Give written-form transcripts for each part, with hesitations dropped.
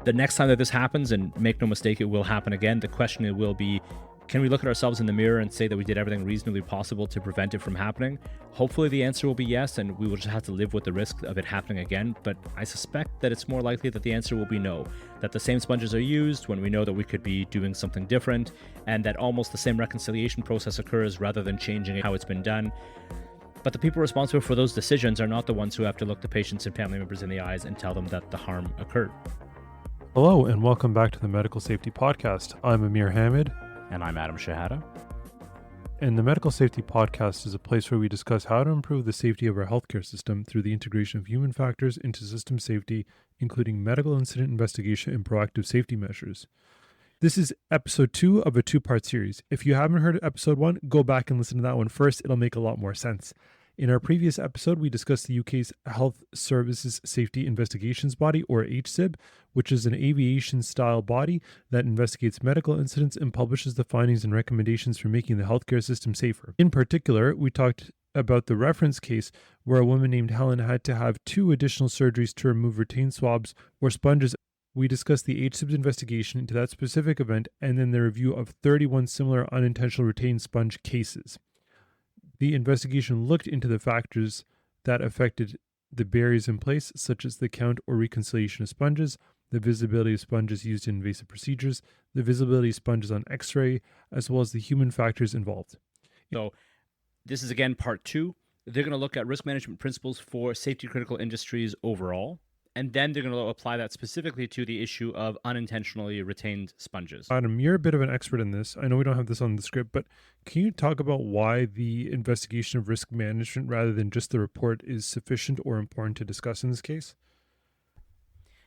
The next time that this happens, and make no mistake, it will happen again, the question will be, can we look at ourselves in the mirror and say that we did everything reasonably possible to prevent it from happening? Hopefully the answer will be yes, and we will just have to live with the risk of it happening again. But I suspect that it's more likely that the answer will be no, that the same sponges are used when we know that we could be doing something different, and that almost the same reconciliation process occurs rather than changing how it's been done. But the people responsible for those decisions are not the ones who have to look the patients and family members in the eyes and tell them that the harm occurred. Hello, and welcome back to the Medical Safety Podcast. I'm Amir Hamid. And I'm Adam Shahada. And the Medical Safety Podcast is a place where we discuss how to improve the safety of our healthcare system through the integration of human factors into system safety, including medical incident investigation and proactive safety measures. This is episode 2 of a 2-part series. If you haven't heard episode 1, go back and listen to that one first. It'll make a lot more sense. In our previous episode, we discussed the UK's Health Services Safety Investigations Body, or HSSIB, which is an aviation-style body that investigates medical incidents and publishes the findings and recommendations for making the healthcare system safer. In particular, we talked about the reference case where a woman named Helen had to have 2 additional surgeries to remove retained swabs or sponges. We discussed the HSIB's investigation into that specific event and then the review of 31 similar unintentional retained sponge cases. The investigation looked into the factors that affected the barriers in place, such as the count or reconciliation of sponges, the visibility of sponges used in invasive procedures, the visibility of sponges on X-ray, as well as the human factors involved. So this is, again, part 2. They're going to look at risk management principles for safety critical industries overall. And then they're going to apply that specifically to the issue of unintentionally retained sponges. Adam, you're a bit of an expert in this. I know we don't have this on the script, but can you talk about why the investigation of risk management rather than just the report is sufficient or important to discuss in this case?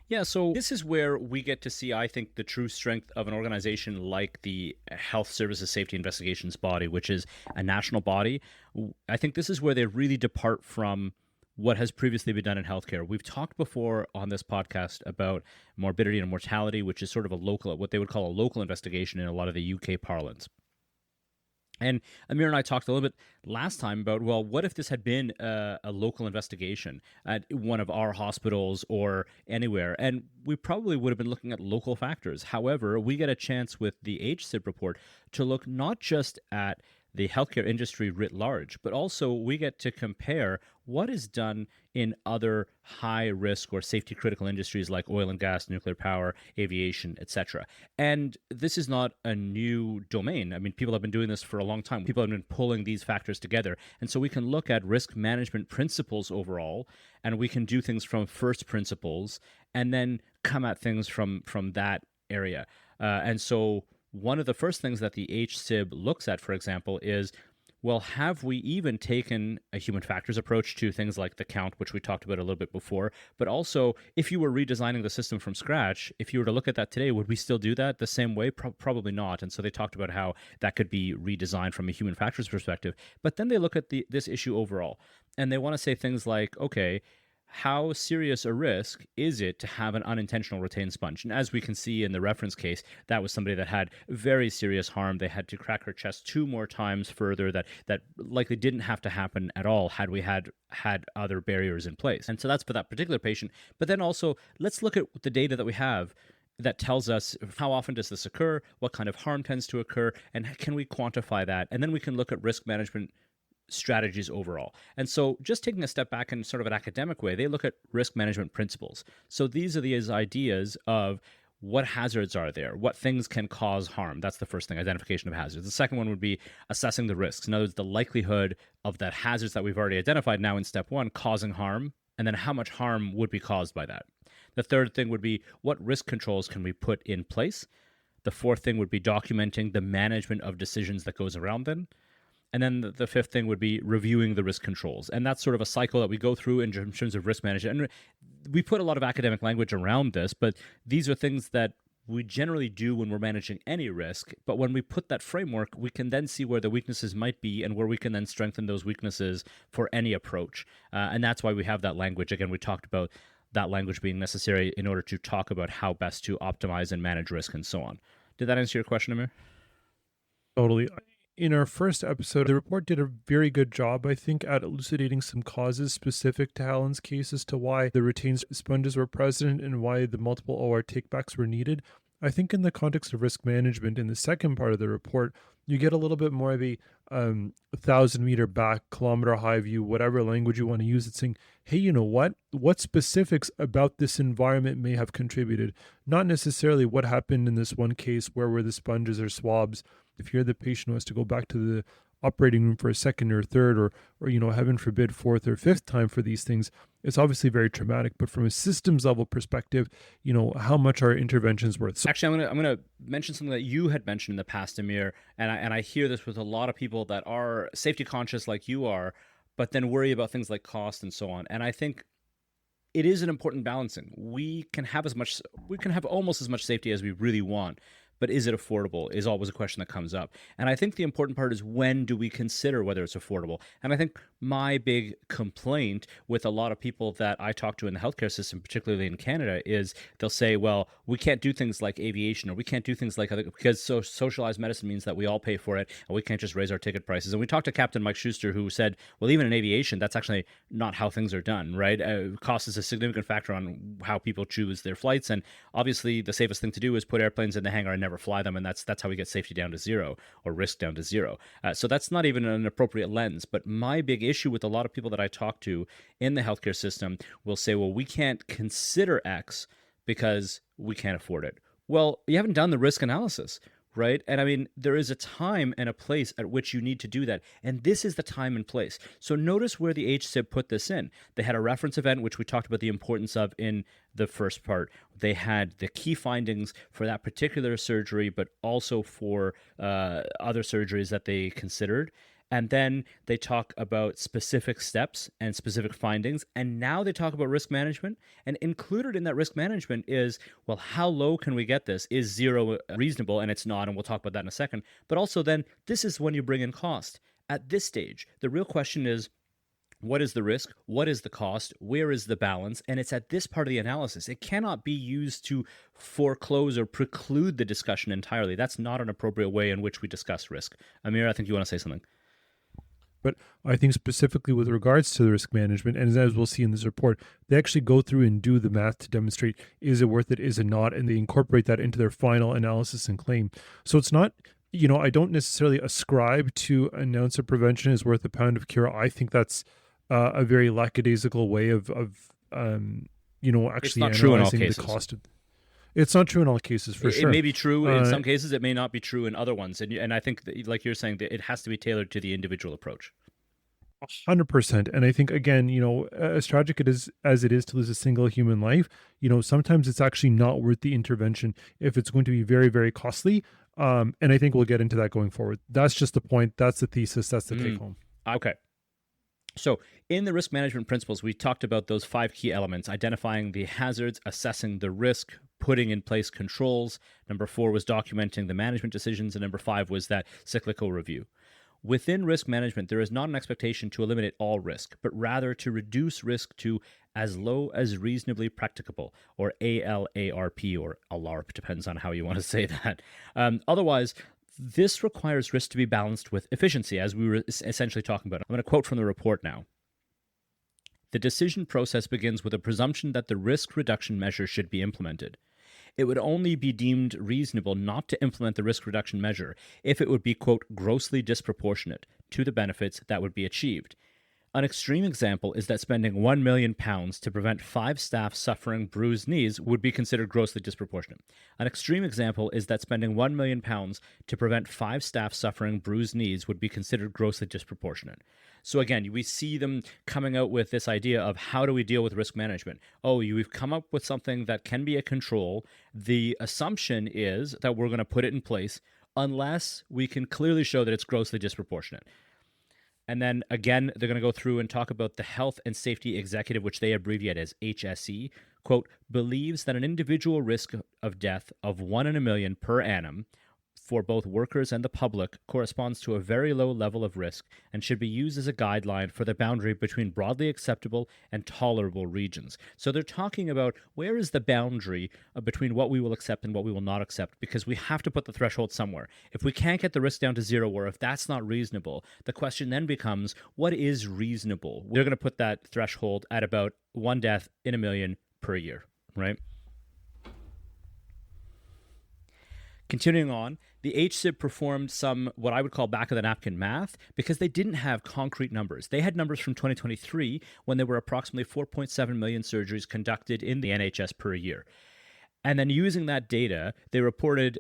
Yeah, so this is where we get to see, I think, the true strength of an organization like the Health Services Safety Investigations Body, which is a national body. I think this is where they really depart from what has previously been done in healthcare. We've talked before on this podcast about morbidity and mortality, which is sort of a local, what they would call a local investigation in a lot of the UK parlance. And Amir and I talked a little bit last time about, well, what if this had been a local investigation at one of our hospitals or anywhere? And we probably would have been looking at local factors. However, we get a chance with the HSIB report to look not just at the healthcare industry writ large, but also we get to compare what is done in other high-risk or safety-critical industries like oil and gas, nuclear power, aviation, etc. And this is not a new domain. I mean, people have been doing this for a long time. People have been pulling these factors together. And so we can look at risk management principles overall, and we can do things from first principles and then come at things from that area. And so one of the first things that the HSIB looks at, for example, is, well, have we even taken a human factors approach to things like the count, which we talked about a little bit before, but also if you were redesigning the system from scratch, if you were to look at that today, would we still do that the same way? Probably not. And so they talked about how that could be redesigned from a human factors perspective. But then they look at this issue overall, and they want to say things like, okay, how serious a risk is it to have an unintentional retained sponge? And as we can see in the reference case, that was somebody that had very serious harm. They had to crack her chest 2 more times further that likely didn't have to happen at all had we had other barriers in place. And so that's for that particular patient. But then also, let's look at the data that we have that tells us how often does this occur, what kind of harm tends to occur, and can we quantify that? And then we can look at risk management strategies overall. And so just taking a step back in sort of an academic way, they look at risk management principles. So these are these ideas of what hazards are there, what things can cause harm. That's the first thing, identification of hazards. The second one would be assessing the risks. In other words, the likelihood of the hazards that we've already identified now in step 1 causing harm, and then how much harm would be caused by that. The third thing would be what risk controls can we put in place. The fourth thing would be documenting the management of decisions that goes around them. And then the fifth thing would be reviewing the risk controls. And that's sort of a cycle that we go through in terms of risk management. And we put a lot of academic language around this, but these are things that we generally do when we're managing any risk. But when we put that framework, we can then see where the weaknesses might be and where we can then strengthen those weaknesses for any approach. And that's why we have that language. Again, we talked about that language being necessary in order to talk about how best to optimize and manage risk and so on. Did that answer your question, Amir? Totally. in our first episode, the report did a very good job, I think, at elucidating some causes specific to Hallen's case as to why the retained sponges were present and why the multiple OR takebacks were needed. I think in the context of risk management, in the second part of the report, you get a little bit more of a 1,000-meter back, kilometer high view, whatever language you want to use. It's saying, hey, you know what? What specifics about this environment may have contributed? Not necessarily what happened in this one case, where were the sponges or swabs. If you're the patient who has to go back to the operating room for a second or third or heaven forbid, fourth or fifth time for these things, it's obviously very traumatic. But from a systems level perspective, how much are interventions worth? So actually, I'm gonna mention something that you had mentioned in the past, Amir, and I hear this with a lot of people that are safety conscious like you are, but then worry about things like cost and so on. And I think it is an important balancing. We can have almost as much safety as we really want, but is it affordable is always a question that comes up. And I think the important part is, when do we consider whether it's affordable? And I think my big complaint with a lot of people that I talk to in the healthcare system, particularly in Canada, is they'll say, well, we can't do things like aviation, or we can't do things like other, because socialized medicine means that we all pay for it and we can't just raise our ticket prices. And we talked to Captain Mike Schuster, who said, well, even in aviation, that's actually not how things are done, right? Cost is a significant factor on how people choose their flights. And obviously the safest thing to do is put airplanes in the hangar and never fly them, and that's how we get safety down to zero, or risk down to zero. So that's not even an appropriate lens. But my big issue with a lot of people that I talk to in the healthcare system will say, well, we can't consider X because we can't afford it. Well, you haven't done the risk analysis, right? And I mean, there is a time and a place at which you need to do that. And this is the time and place. So notice where the HSIB put this in. They had a reference event, which we talked about the importance of in the first part. They had the key findings for that particular surgery, but also for other surgeries that they considered. And then they talk about specific steps and specific findings. And now they talk about risk management. And included in that risk management is, well, how low can we get this? Is zero reasonable? And it's not. And we'll talk about that in a second. But also then, this is when you bring in cost. At this stage, the real question is, what is the risk? What is the cost? Where is the balance? And it's at this part of the analysis. It cannot be used to foreclose or preclude the discussion entirely. That's not an appropriate way in which we discuss risk. Amir, I think you want to say something. But I think specifically with regards to the risk management, and as we'll see in this report, they actually go through and do the math to demonstrate, is it worth it, is it not? And they incorporate that into their final analysis and claim. So it's not, I don't necessarily ascribe to an ounce of prevention is worth a pound of cure. I think that's a very lackadaisical way of actually analyzing the cost of. It's not true in all cases, for sure. It may be true in some cases. It may not be true in other ones. And I think, that, like you're saying, that it has to be tailored to the individual approach. 100%. And I think, again, as tragic as it is to lose a single human life, sometimes it's actually not worth the intervention if it's going to be very, very costly. And I think we'll get into that going forward. That's just the point. That's the thesis. That's the take home. Okay. So in the risk management principles, we talked about those 5 key elements: identifying the hazards, assessing the risk, putting in place controls. Number 4 was documenting the management decisions. And number 5 was that cyclical review. Within risk management, there is not an expectation to eliminate all risk, but rather to reduce risk to as low as reasonably practicable, or ALARP, or ALARP, depends on how you want to say that. Otherwise, this requires risk to be balanced with efficiency, as we were essentially talking about. I'm going to quote from the report now. The decision process begins with a presumption that the risk reduction measure should be implemented. It would only be deemed reasonable not to implement the risk reduction measure if it would be, quote, grossly disproportionate to the benefits that would be achieved. An extreme example is that spending £1 million to prevent 5 staff suffering bruised knees would be considered grossly disproportionate. An extreme example is that spending £1 million to prevent 5 staff suffering bruised knees would be considered grossly disproportionate. So again, we see them coming out with this idea of, how do we deal with risk management? Oh, we've come up with something that can be a control. The assumption is that we're going to put it in place unless we can clearly show that it's grossly disproportionate. And then again, they're going to go through and talk about the health and safety executive, which they abbreviate as HSE, quote, believes that an individual risk of death of 1 in a million per annum for both workers and the public corresponds to a very low level of risk and should be used as a guideline for the boundary between broadly acceptable and tolerable regions. So they're talking about where is the boundary between what we will accept and what we will not accept, because we have to put the threshold somewhere. If we can't get the risk down to zero, or if that's not reasonable, the question then becomes, what is reasonable? We're going to put that threshold at about 1 death in a million per year, right? Continuing on, the HSIB performed some what I would call back of the napkin math because they didn't have concrete numbers. They had numbers from 2023 when there were approximately 4.7 million surgeries conducted in the NHS per year. And then using that data, they reported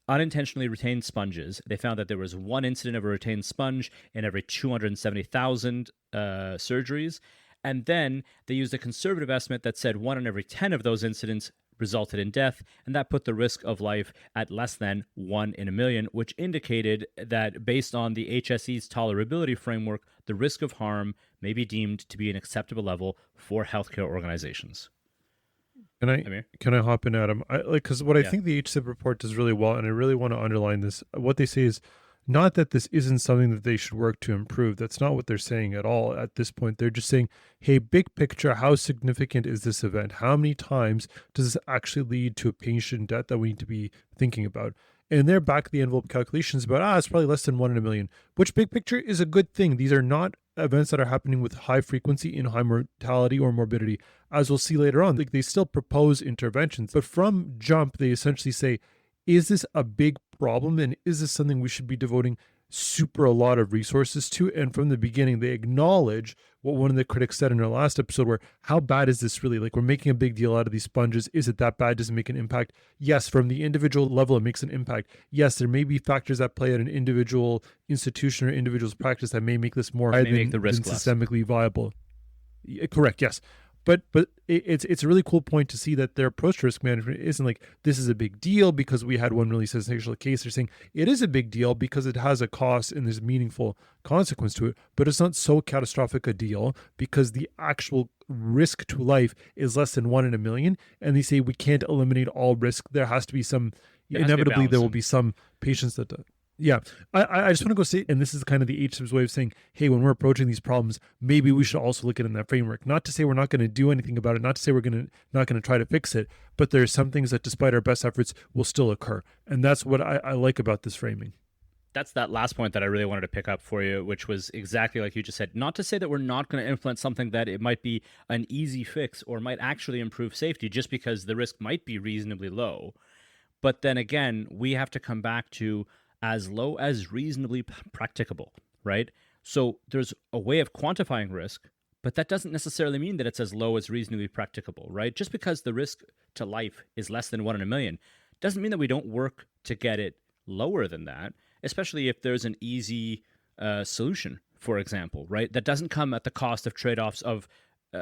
unintentionally retained sponges. They found that there was one incident of a retained sponge in every 270,000 surgeries. And then they used a conservative estimate that said 1 in every 10 of those incidents resulted in death, and that put the risk of life at less than 1 in a million, which indicated that based on the HSE's tolerability framework, the risk of harm may be deemed to be an acceptable level for healthcare organizations. Can I hop in, Adam? Because what I think the HSIB report does really well, and I really want to underline this. What they say is not that this isn't something that they should work to improve. That's not what they're saying at all at this point. They're just saying, hey, big picture, how significant is this event? How many times does this actually lead to a patient death that we need to be thinking about? And their back of the envelope calculations about, it's probably less than 1 in a million, which big picture is a good thing. These are not events that are happening with high frequency in high mortality or morbidity. As we'll see later on, they still propose interventions. But from jump, they essentially say, is this a big problem? And is this something we should be devoting a lot of resources to? And from the beginning, they acknowledge what one of the critics said in our last episode, where how bad is this really? Like, we're making a big deal out of these sponges. Is it that bad? Does it make an impact? Yes, from the individual level, it makes an impact. Yes, there may be factors at play at an individual institution or individual's practice that may make this more than systemically viable. Correct, yes. But it's a really cool point to see that their approach to risk management isn't like, this is a big deal because we had one really sensational case. They're saying it is a big deal because it has a cost and there's meaningful consequence to it, but it's not so catastrophic a deal because the actual risk to life is less than 1 in a million. And they say we can't eliminate all risk. There has to be some, inevitably there will be some patients that Yeah, I just want to go say, and this is kind of the HSIB's way of saying, hey, when we're approaching these problems, maybe we should also look at it in that framework. Not to say we're not going to do anything about it, not to say we're not going to try to fix it, but there are some things that, despite our best efforts, will still occur, and that's what I like about this framing. That's that last point that I really wanted to pick up for you, which was exactly like you just said. Not to say that we're not going to implement something that it might be an easy fix or might actually improve safety, just because the risk might be reasonably low. But then again, we have to come back to as low as reasonably practicable, right? So there's a way of quantifying risk, but that doesn't necessarily mean that it's as low as reasonably practicable, right? Just because the risk to life is less than 1 in a million doesn't mean that we don't work to get it lower than that, especially if there's an easy solution, for example, right? That doesn't come at the cost of trade-offs of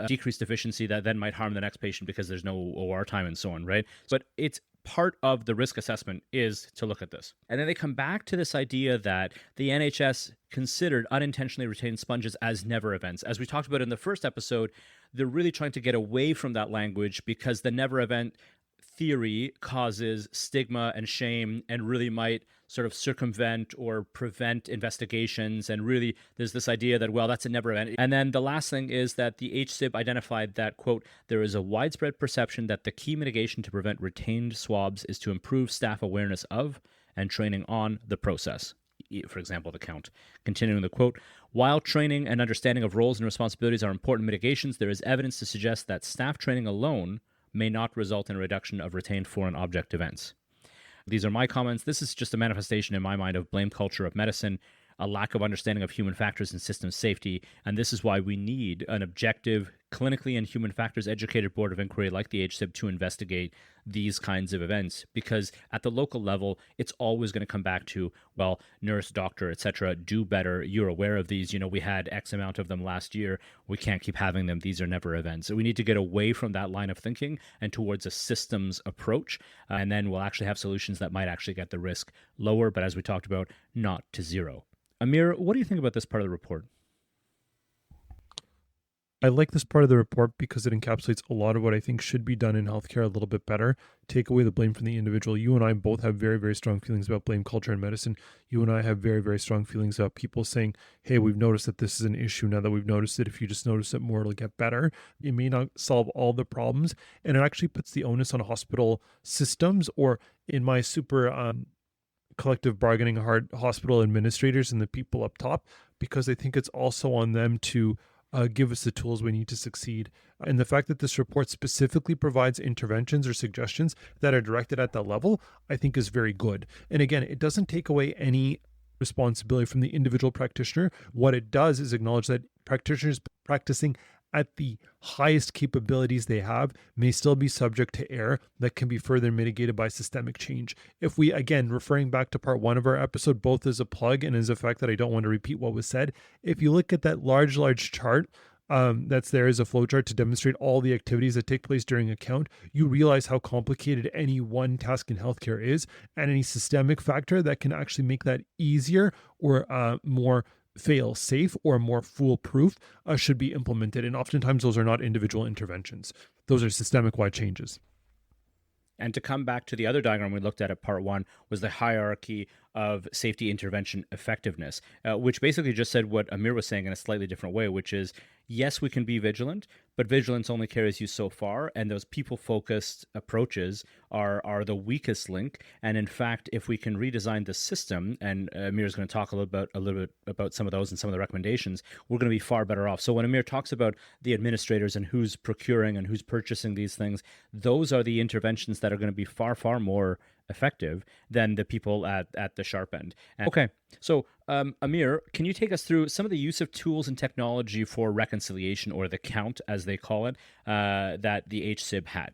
decreased efficiency that then might harm the next patient because there's no OR time and so on, right? But it's part of the risk assessment is to look at this. And then they come back to this idea that the NHS considered unintentionally retained sponges as never events. As we talked about in the first episode, they're really trying to get away from that language because the never event theory causes stigma and shame and really might sort of circumvent or prevent investigations. And really, there's this idea that, well, that's a never event. And then the last thing is that the HSIB identified that, quote, there is a widespread perception that the key mitigation to prevent retained swabs is to improve staff awareness of and training on the process. For example, the count. Continuing the quote, while training and understanding of roles and responsibilities are important mitigations, there is evidence to suggest that staff training alone may not result in a reduction of retained foreign object events. These are my comments. This is just a manifestation in my mind of blame culture of medicine, a lack of understanding of human factors and system safety, and this is why we need an objective, clinically and human factors educated board of inquiry like the HSIB to investigate these kinds of events, because at the local level, it's always going to come back to, well, nurse, doctor, etc., do better. You're aware of these. We had X amount of them last year. We can't keep having them. These are never events. So we need to get away from that line of thinking and towards a systems approach, and then we'll actually have solutions that might actually get the risk lower, but as we talked about, not to zero. Amir, what do you think about this part of the report? I like this part of the report because it encapsulates a lot of what I think should be done in healthcare a little bit better. Take away the blame from the individual. You and I both have very, very strong feelings about blame culture in medicine. You and I have very, very strong feelings about people saying, hey, we've noticed that this is an issue. Now that we've noticed it, if you just notice it more, it'll get better. It may not solve all the problems. And it actually puts the onus on hospital systems, or in my super collective bargaining heart, hospital administrators and the people up top, because I think it's also on them to give us the tools we need to succeed. And the fact that this report specifically provides interventions or suggestions that are directed at that level, I think is very good. And again, it doesn't take away any responsibility from the individual practitioner. What it does is acknowledge that practitioners practicing at the highest capabilities they have may still be subject to error that can be further mitigated by systemic change. If we, again, referring back to part 1 of our episode, both as a plug and as a fact that I don't want to repeat what was said, if you look at that large chart that's there as a flowchart to demonstrate all the activities that take place during a count, you realize how complicated any one task in healthcare is, and any systemic factor that can actually make that easier or more fail safe or more foolproof should be implemented. And oftentimes those are not individual interventions. Those are systemic wide changes. And to come back to the other diagram we looked at part 1 was the hierarchy of safety intervention effectiveness, which basically just said what Amir was saying in a slightly different way, which is, yes, we can be vigilant, but vigilance only carries you so far, and those people-focused approaches are the weakest link. And in fact, if we can redesign the system, and Amir is going to talk a little bit about some of those and some of the recommendations, we're going to be far better off. So when Amir talks about the administrators and who's procuring and who's purchasing these things, those are the interventions that are going to be far, far more effective than the people at the sharp end. Okay, so Amir, can you take us through some of the use of tools and technology for reconciliation, or the count as they call it, that the HSIB had?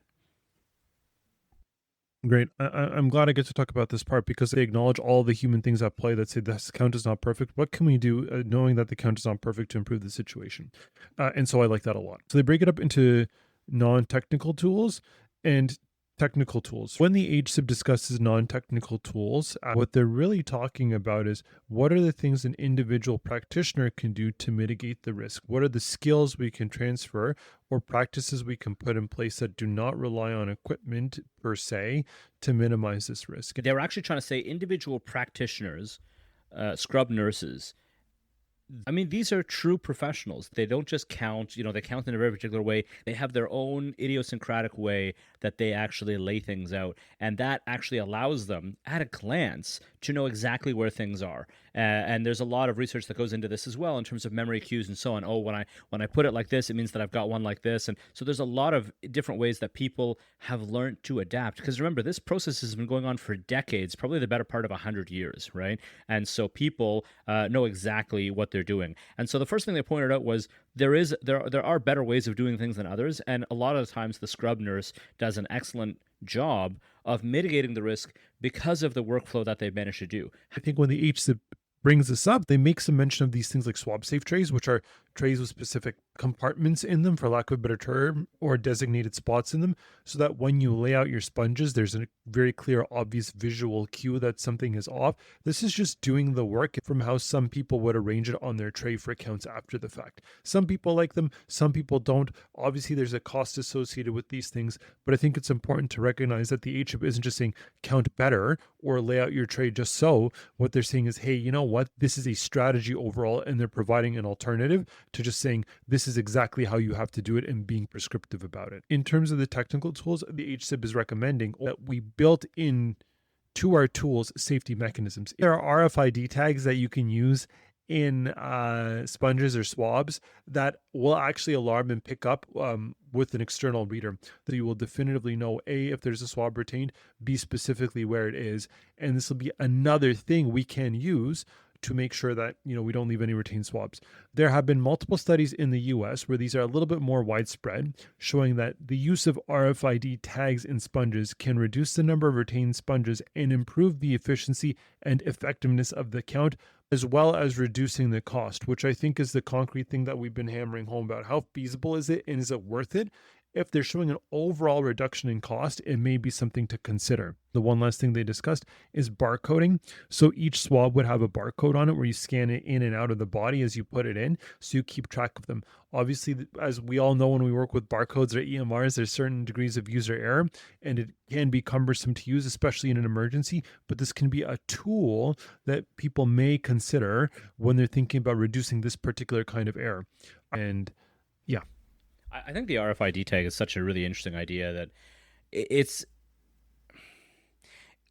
Great. I'm glad I get to talk about this part because they acknowledge all the human things at play that say this count is not perfect. What can we do knowing that the count is not perfect to improve the situation? And so I like that a lot. So they break it up into non-technical tools and technical tools. When the HSIB discusses non-technical tools, what they're really talking about is what are the things an individual practitioner can do to mitigate the risk? What are the skills we can transfer or practices we can put in place that do not rely on equipment per se to minimize this risk? They were actually trying to say individual practitioners, scrub nurses. I mean, these are true professionals. They don't just count, they count in a very particular way. They have their own idiosyncratic way that they actually lay things out. And that actually allows them, at a glance, to know exactly where things are. And there's a lot of research that goes into this as well in terms of memory cues and so on. Oh, when I put it like this, it means that I've got one like this. And so there's a lot of different ways that people have learned to adapt. Because remember, this process has been going on for decades, probably the better part of 100 years, right? And so people know exactly what they're doing. And so the first thing they pointed out was there are better ways of doing things than others. And a lot of the times the scrub nurse does an excellent job of mitigating the risk because of the workflow that they've managed to do. I think when the HSIB brings this up, they make some mention of these things like swab safe trays, which are trays with specific compartments in them, for lack of a better term, or designated spots in them, so that when you lay out your sponges, there's a very clear, obvious visual cue that something is off. This is just doing the work from how some people would arrange it on their tray for accounts after the fact. Some people like them, some people don't. Obviously, there's a cost associated with these things, but I think it's important to recognize that the HIP isn't just saying count better or lay out your tray just so. What they're saying is, hey, you know what? This is a strategy overall, and they're providing an alternative to just saying this is exactly how you have to do it and being prescriptive about it. In terms of the technical tools, the HSIB is recommending that we built in to our tools safety mechanisms. There are RFID tags that you can use in sponges or swabs that will actually alarm and pick up with an external reader, that you will definitively know A, if there's a swab retained, B, specifically where it is. And this will be another thing we can use to make sure that we don't leave any retained swabs. There have been multiple studies in the US where these are a little bit more widespread, showing that the use of RFID tags in sponges can reduce the number of retained sponges and improve the efficiency and effectiveness of the count, as well as reducing the cost, which I think is the concrete thing that we've been hammering home about. How feasible is it, and is it worth it? if they're showing an overall reduction in cost, it may be something to consider. The one last thing they discussed is barcoding. So each swab would have a barcode on it where you scan it in and out of the body as you put it in, so you keep track of them. Obviously, as we all know, when we work with barcodes or EMRs, there's certain degrees of user error, and it can be cumbersome to use, especially in an emergency. But this can be a tool that people may consider when they're thinking about reducing this particular kind of error. And yeah. I think the RFID tag is such a really interesting idea that it's.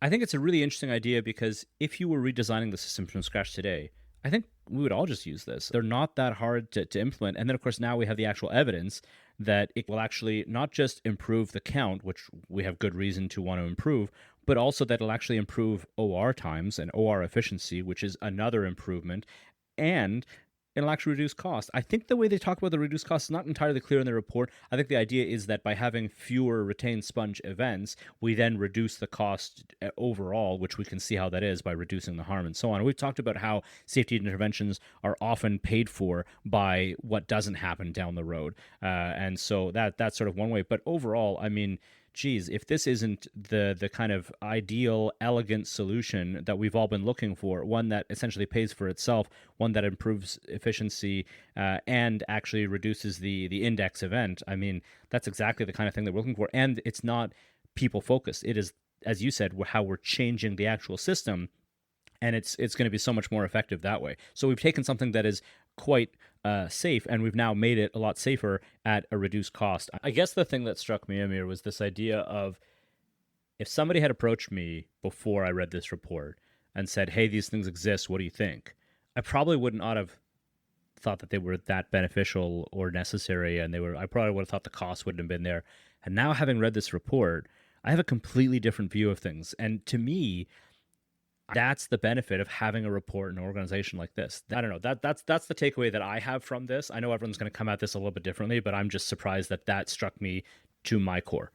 I think it's a really interesting idea because if you were redesigning the system from scratch today, I think we would all just use this. They're not that hard to implement. And then, of course, now we have the actual evidence that it will actually not just improve the count, which we have good reason to want to improve, but also that it'll actually improve OR times and OR efficiency, which is another improvement. And it'll actually reduce cost. I think the way they talk about the reduced cost is not entirely clear in the report. I think the idea is that by having fewer retained sponge events, we then reduce the cost overall, which we can see how that is by reducing the harm and so on. We've talked about how safety interventions are often paid for by what doesn't happen down the road. And so that's sort of one way. But overall, I mean, geez, if this isn't the kind of ideal, elegant solution that we've all been looking for, one that essentially pays for itself, one that improves efficiency and actually reduces the index event, I mean, that's exactly the kind of thing that we're looking for. And it's not people focused. It is, as you said, how we're changing the actual system. And it's going to be so much more effective that way. So we've taken something that is quite safe, and we've now made it a lot safer at a reduced cost. I guess the thing that struck me, Amir, was this idea of if somebody had approached me before I read this report and said, hey, these things exist, what do you think? I probably would not have thought that they were that beneficial or necessary, and I probably would have thought the cost wouldn't have been there. And now, having read this report, I have a completely different view of things. And to me, that's the benefit of having a report in an organization like this. I don't know. That's the takeaway that I have from this. I know everyone's going to come at this a little bit differently, but I'm just surprised that struck me to my core.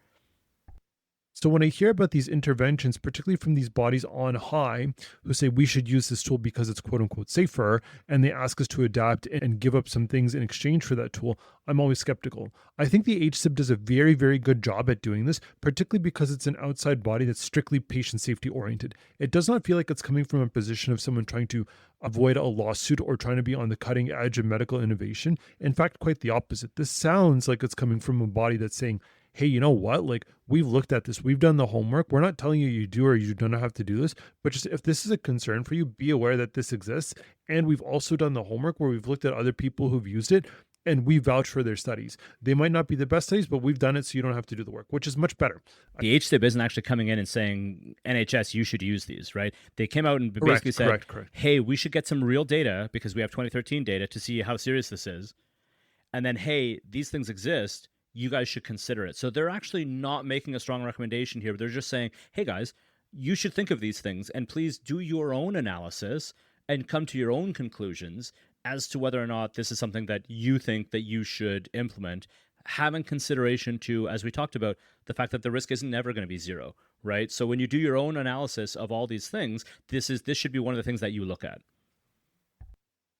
So when I hear about these interventions, particularly from these bodies on high who say we should use this tool because it's quote unquote safer, and they ask us to adapt and give up some things in exchange for that tool, I'm always skeptical. I think the HSIB does a very, very good job at doing this, particularly because it's an outside body that's strictly patient safety oriented. It does not feel like it's coming from a position of someone trying to avoid a lawsuit or trying to be on the cutting edge of medical innovation. In fact, quite the opposite. This sounds like it's coming from a body that's saying, hey, you know what? Like, we've looked at this. We've done the homework. We're not telling you you do or you don't have to do this, but just if this is a concern for you, be aware that this exists. And we've also done the homework where we've looked at other people who've used it and we vouch for their studies. They might not be the best studies, but we've done it so you don't have to do the work, which is much better. The HSIB isn't actually coming in and saying, NHS, you should use these, right? They came out and basically said, hey, we should get some real data because we have 2013 data to see how serious this is. And then, hey, these things exist. You guys should consider it. So they're actually not making a strong recommendation here. They're just saying, hey, guys, you should think of these things and please do your own analysis and come to your own conclusions as to whether or not this is something that you think that you should implement, having consideration to, as we talked about, the fact that the risk isn't never going to be zero, right? So when you do your own analysis of all these things, this should be one of the things that you look at.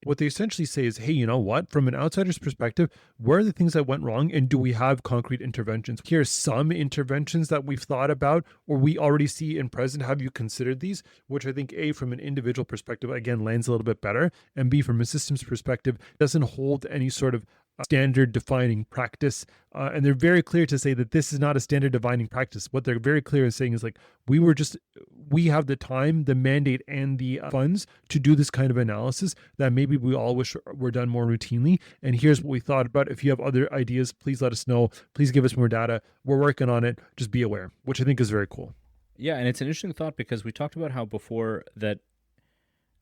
What they essentially say is, hey, you know what? From an outsider's perspective, where are the things that went wrong and do we have concrete interventions? Here's some interventions that we've thought about or we already see in present. Have you considered these? Which I think, A, from an individual perspective, again, lands a little bit better. And B, from a systems perspective, doesn't hold any sort of standard defining practice. And they're very clear to say that this is not a standard defining practice. What they're very clear in saying is like, we have the time, the mandate, and the funds to do this kind of analysis that maybe we all wish were done more routinely. And here's what we thought about. If you have other ideas, please let us know. Please give us more data. We're working on it. Just be aware, which I think is very cool. Yeah, and it's an interesting thought because we talked about how before that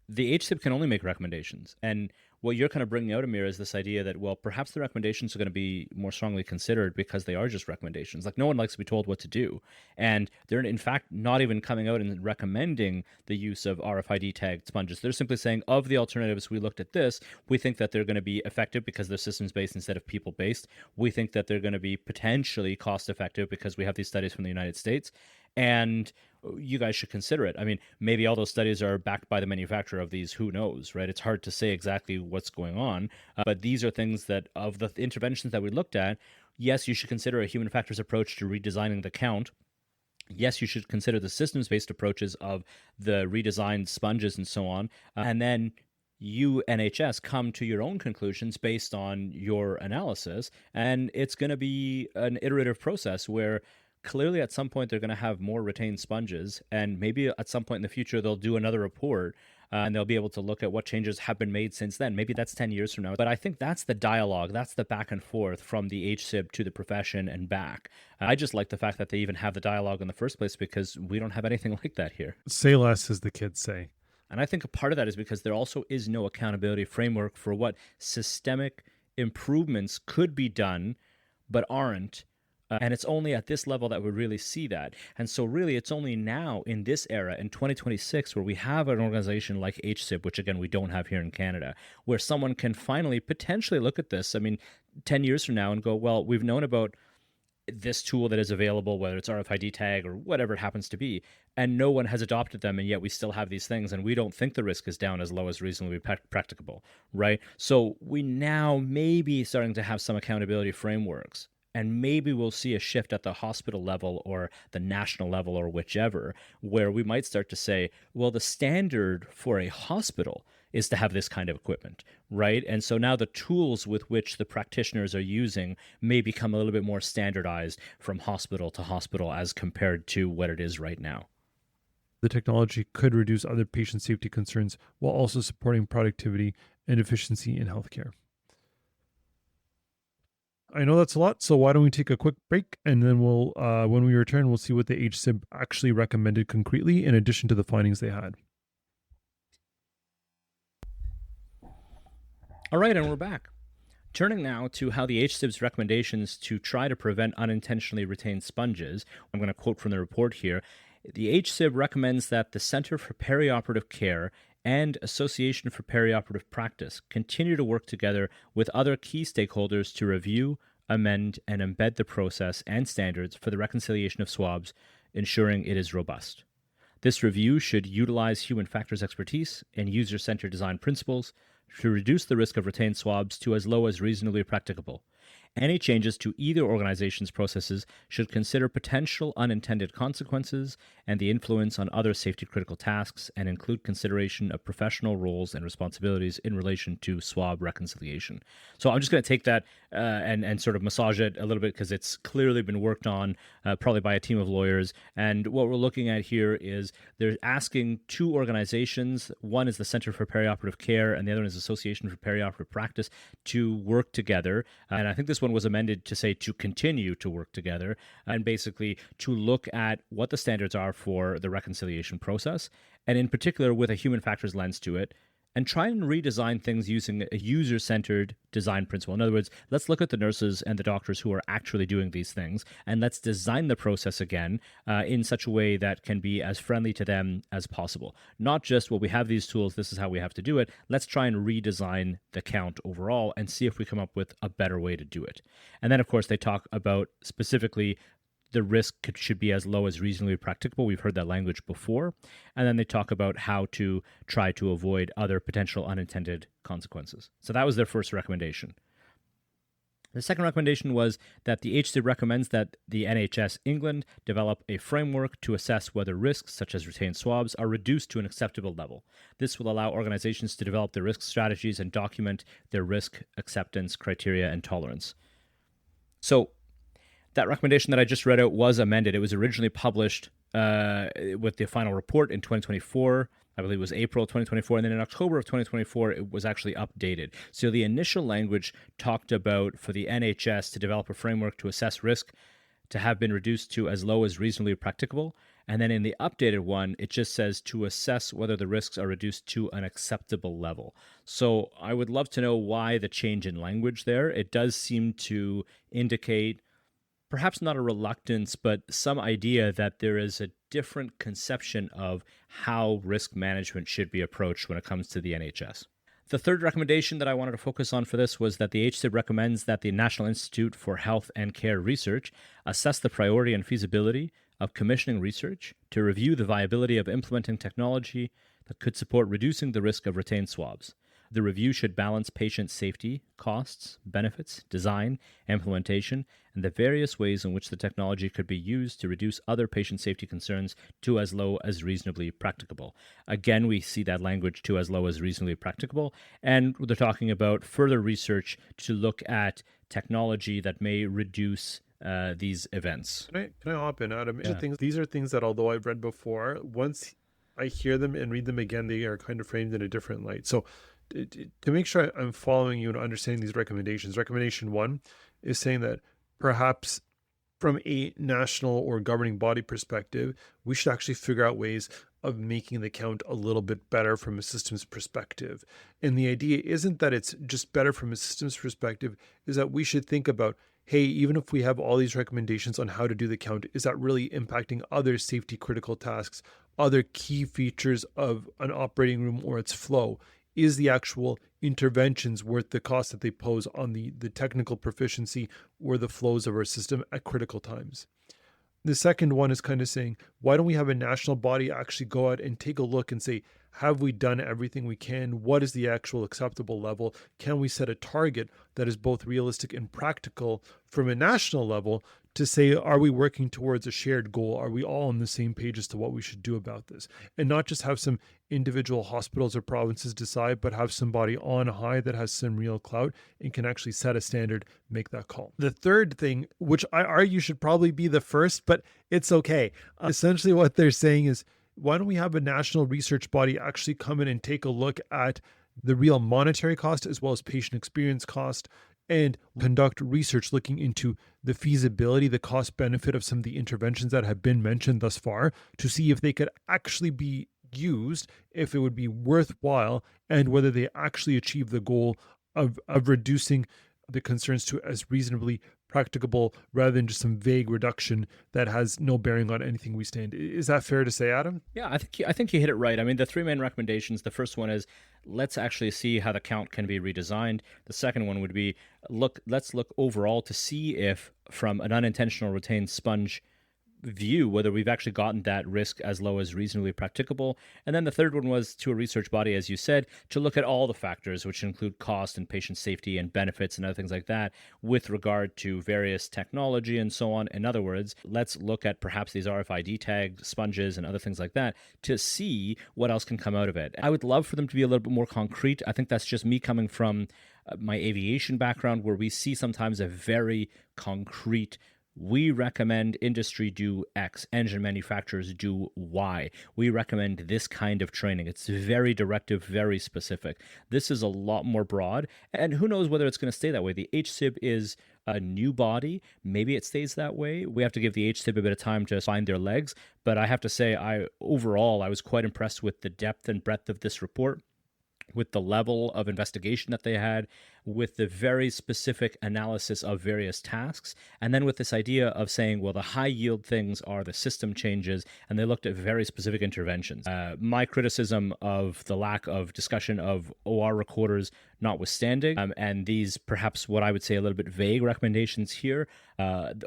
the HSIB can only make recommendations. And what you're kind of bringing out, Amir, is this idea that, well, perhaps the recommendations are going to be more strongly considered because they are just recommendations. Like, no one likes to be told what to do. And they're, in fact, not even coming out and recommending the use of RFID tagged sponges. They're simply saying, of the alternatives, we looked at this. We think that they're going to be effective because they're systems-based instead of people-based. We think that they're going to be potentially cost-effective because we have these studies from the United States. And you guys should consider it. I mean, maybe all those studies are backed by the manufacturer of these. Who knows, right? It's hard to say exactly what's going on. But these are things that, of the interventions that we looked at, Yes, you should consider a human factors approach to redesigning the count. Yes, you should consider the systems-based approaches of the redesigned sponges and so on. And then you, NHS, come to your own conclusions based on your analysis. And it's going to be an iterative process where clearly at some point they're going to have more retained sponges. And maybe at some point in the future, they'll do another report and they'll be able to look at what changes have been made since then. Maybe that's 10 years from now. But I think that's the dialogue, that's the back and forth from the HSIB to the profession and back. I just like the fact that they even have the dialogue in the first place because we don't have anything like that here. Say less, as the kids say. And I think a part of that is because there also is no accountability framework for what systemic improvements could be done but aren't. And it's only at this level that we really see that. And so really, it's only now in this era, in 2026, where we have an organization like HSIB, which again, we don't have here in Canada, where someone can finally potentially look at this, 10 years from now and go, well, we've known about this tool that is available, whether it's RFID tag or whatever it happens to be, and no one has adopted them, and yet we still have these things, and we don't think the risk is down as low as reasonably practicable, right? So we now may be starting to have some accountability frameworks. And maybe we'll see a shift at the hospital level or the national level or whichever, where we might start to say, well, the standard for a hospital is to have this kind of equipment, right? And so now the tools with which the practitioners are using may become a little bit more standardized from hospital to hospital as compared to what it is right now. The technology could reduce other patient safety concerns while also supporting productivity and efficiency in healthcare. I know that's a lot, so why don't we take a quick break, and then we'll, when we return, we'll see what the HSIB actually recommended concretely in addition to the findings they had. All right, and we're back. Turning now to how the HSIB's recommendations to try to prevent unintentionally retained sponges. I'm going to quote from the report here. The HSIB recommends that the Center for Perioperative Care and Association for Perioperative Practice continue to work together with other key stakeholders to review, amend, and embed the process and standards for the reconciliation of swabs, ensuring it is robust. This review should utilize human factors expertise and user-centered design principles to reduce the risk of retained swabs to as low as reasonably practicable. Any changes to either organization's processes should consider potential unintended consequences and the influence on other safety-critical tasks and include consideration of professional roles and responsibilities in relation to swab reconciliation. So I'm just going to take that and sort of massage it a little bit because it's clearly been worked on probably by a team of lawyers. And what we're looking at here is they're asking two organizations. One is the Center for Perioperative Care and the other one is Association for Perioperative Practice to work together. And I think this one was amended to say to continue to work together and basically to look at what the standards are for the reconciliation process, and in particular with a human factors lens to it, and try and redesign things using a user-centered design principle. In other words, let's look at the nurses and the doctors who are actually doing these things, and let's design the process again in such a way that can be as friendly to them as possible. Not just, well, we have these tools, this is how we have to do it. Let's try and redesign the count overall and see if we come up with a better way to do it. And then, of course, they talk about specifically the risk should be as low as reasonably practicable. We've heard that language before. And then they talk about how to try to avoid other potential unintended consequences. So that was their first recommendation. The second recommendation was that the HSIB recommends that the NHS England develop a framework to assess whether risks, such as retained swabs, are reduced to an acceptable level. This will allow organizations to develop their risk strategies and document their risk acceptance criteria and tolerance. So that recommendation that I just read out was amended. It was originally published with the final report in 2024. I believe it was April 2024. And then in October of 2024, it was actually updated. So the initial language talked about for the NHS to develop a framework to assess risk to have been reduced to as low as reasonably practicable. And then in the updated one, it just says to assess whether the risks are reduced to an acceptable level. So I would love to know why the change in language there. It does seem to indicate perhaps not a reluctance, but some idea that there is a different conception of how risk management should be approached when it comes to the NHS. The third recommendation that I wanted to focus on for this was that the HSIB recommends that the National Institute for Health and Care Research assess the priority and feasibility of commissioning research to review the viability of implementing technology that could support reducing the risk of retained swabs. The review should balance patient safety, costs, benefits, design, implementation, and the various ways in which the technology could be used to reduce other patient safety concerns to as low as reasonably practicable. Again, we see that language to as low as reasonably practicable, and they're talking about further research to look at technology that may reduce these events. Can I hop in, Adam? Yeah. These are things that, although I've read before, once I hear them and read them again, they are kind of framed in a different light. So to make sure I'm following you and understanding these recommendations, recommendation 1 is saying that perhaps from a national or governing body perspective, we should actually figure out ways of making the count a little bit better from a systems perspective. And the idea isn't that it's just better from a systems perspective, is that we should think about, hey, even if we have all these recommendations on how to do the count, is that really impacting other safety critical tasks, other key features of an operating room or its flow? Is the actual interventions worth the cost that they pose on the technical proficiency or the flows of our system at critical times? The second one is kind of saying, why don't we have a national body actually go out and take a look and say, have we done everything we can? What is the actual acceptable level? Can we set a target that is both realistic and practical from a national level to say, are we working towards a shared goal? Are we all on the same page as to what we should do about this? And not just have some individual hospitals or provinces decide, but have somebody on high that has some real clout and can actually set a standard, make that call. The third thing, which I argue should probably be the first, but it's okay. Essentially what they're saying is, why don't we have a national research body actually come in and take a look at the real monetary cost as well as patient experience cost, and conduct research looking into the feasibility, the cost benefit of some of the interventions that have been mentioned thus far, to see if they could actually be used, if it would be worthwhile, and whether they actually achieve the goal of reducing the concerns to as reasonably practicable, rather than just some vague reduction that has no bearing on anything we stand. Is that fair to say, Adam? Yeah, I think you hit it right. I mean, the 3 main recommendations, the first one is, let's actually see how the count can be redesigned. The second one would be, let's look overall to see if, from an unintentional retained sponge view, whether we've actually gotten that risk as low as reasonably practicable. And then the third one was to a research body, as you said, to look at all the factors, which include cost and patient safety and benefits and other things like that, with regard to various technology and so on. In other words, let's look at perhaps these RFID tag sponges and other things like that to see what else can come out of it. I would love for them to be a little bit more concrete. I think that's just me coming from my aviation background, where we see sometimes a very concrete, we recommend industry do X, engine manufacturers do Y. We recommend this kind of training. It's very directive, very specific. This is a lot more broad, and who knows whether it's going to stay that way. The HSIB is a new body. Maybe it stays that way. We have to give the HSIB a bit of time to find their legs, but I have to say, I was quite impressed with the depth and breadth of this report, with the level of investigation that they had, with the very specific analysis of various tasks, and then with this idea of saying, well, the high yield things are the system changes, and they looked at very specific interventions. My criticism of the lack of discussion of OR recorders notwithstanding, and these perhaps what I would say a little bit vague recommendations here,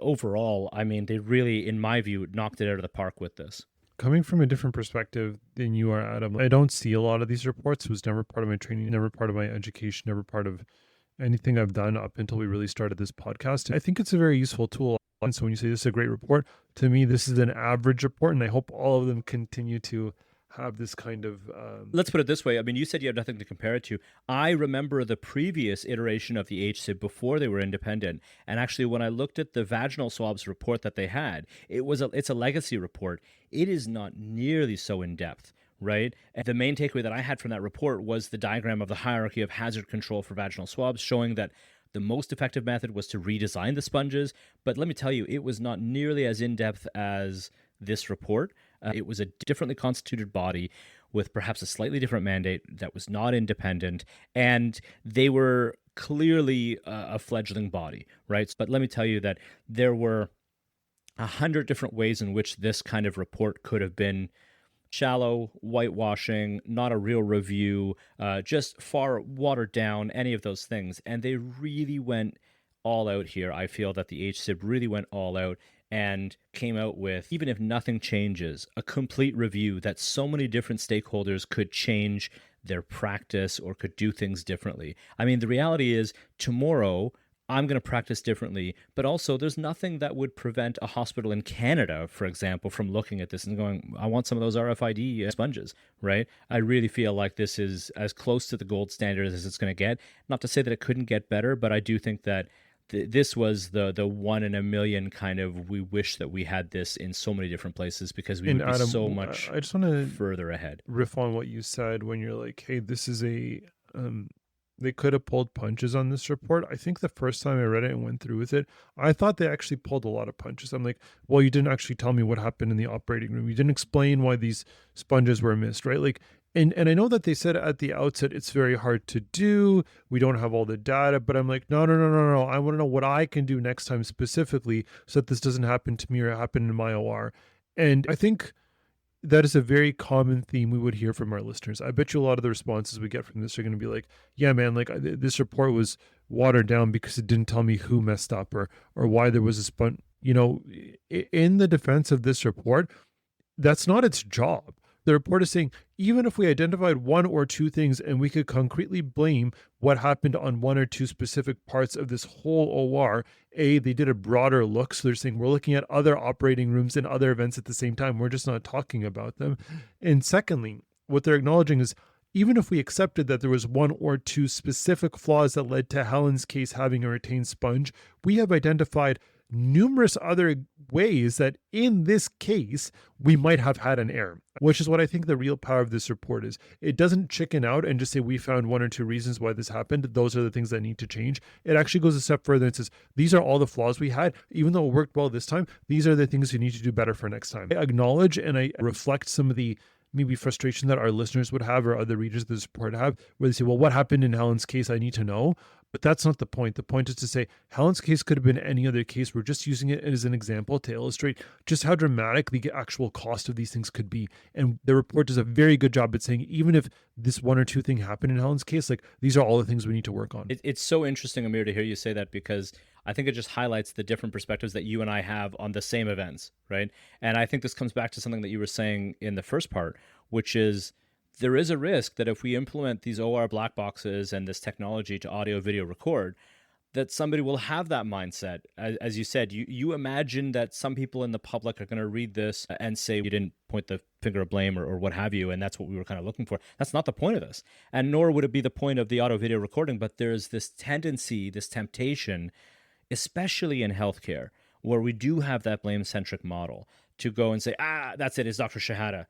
overall, I mean, they really, in my view, knocked it out of the park with this. Coming from a different perspective than you are, Adam, I don't see a lot of these reports. It was never part of my training, never part of my education, never part of anything I've done up until we really started this podcast. I think it's a very useful tool. And so when you say this is a great report, to me, this is an average report, and I hope all of them continue to have this kind of... Let's put it this way. I mean, you said you have nothing to compare it to. I remember the previous iteration of the HSIB before they were independent. And actually, when I looked at the vaginal swabs report that they had, it's a legacy report. It is not nearly so in-depth, right? And the main takeaway that I had from that report was the diagram of the hierarchy of hazard control for vaginal swabs, showing that the most effective method was to redesign the sponges. But let me tell you, it was not nearly as in-depth as this report. It was a differently constituted body with perhaps a slightly different mandate that was not independent, and they were clearly a fledgling body, right? But let me tell you that there were 100 different ways in which this kind of report could have been shallow, whitewashing, not a real review, just far watered down, any of those things. And they really went all out here. I feel that the HSIB really went all out and came out with, even if nothing changes, a complete review that so many different stakeholders could change their practice or could do things differently. I mean, the reality is tomorrow I'm going to practice differently, but also there's nothing that would prevent a hospital in Canada, for example, from looking at this and going, I want some of those RFID sponges, right? I really feel like this is as close to the gold standard as it's going to get. Not to say that it couldn't get better, but I do think that this was the one in a million kind of, we wish that we had this in so many different places because we And would be Adam, so much I just want to further ahead. riff on what you said when you're like, hey, this is they could have pulled punches on this report. I think the first time I read it and went through with it, I thought they actually pulled a lot of punches. I'm like, well, you didn't actually tell me what happened in the operating room. You didn't explain why these sponges were missed, right? Like, and I know that they said at the outset it's very hard to do. We don't have all the data, but I'm like, no. I want to know what I can do next time specifically so that this doesn't happen to me or happen in my OR. And I think that is a very common theme we would hear from our listeners. I bet you a lot of the responses we get from this are going to be like, yeah, man, like this report was watered down because it didn't tell me who messed up or why there was a sponge. You know, in the defense of this report, that's not its job. The report is saying, even if we identified one or two things and we could concretely blame what happened on one or two specific parts of this whole OR, they did a broader look. So they're saying we're looking at other operating rooms and other events at the same time. We're just not talking about them. And secondly, what they're acknowledging is, even if we accepted that there was one or two specific flaws that led to Helen's case having a retained sponge, we have identified numerous other ways that in this case we might have had an error, which is what I think the real power of this report is. It doesn't chicken out and just say we found one or two reasons why this happened, those are the things that need to change. It actually goes a step further and says these are all the flaws we had, even though it worked well this time, these are the things you need to do better for next time. I acknowledge and I reflect some of the maybe frustration that our listeners would have or other readers of this report have, where they say, well, what happened in Helen's case? I need to know. But that's not the point. The point is to say Helen's case could have been any other case. We're just using it as an example to illustrate just how dramatic the actual cost of these things could be. And the report does a very good job at saying, even if this one or two thing happened in Helen's case, like these are all the things we need to work on. It's so interesting, Amir, to hear you say that, because I think it just highlights the different perspectives that you and I have on the same events, right? And I think this comes back to something that you were saying in the first part, which is there is a risk that if we implement these OR black boxes and this technology to audio video record, that somebody will have that mindset. As you said, you imagine that some people in the public are going to read this and say you didn't point the finger of blame or what have you, and that's what we were kind of looking for. That's not the point of this, and nor would it be the point of the audio video recording, but there's this tendency, this temptation, especially in healthcare, where we do have that blame-centric model to go and say, that's it, it's Dr. Shahada,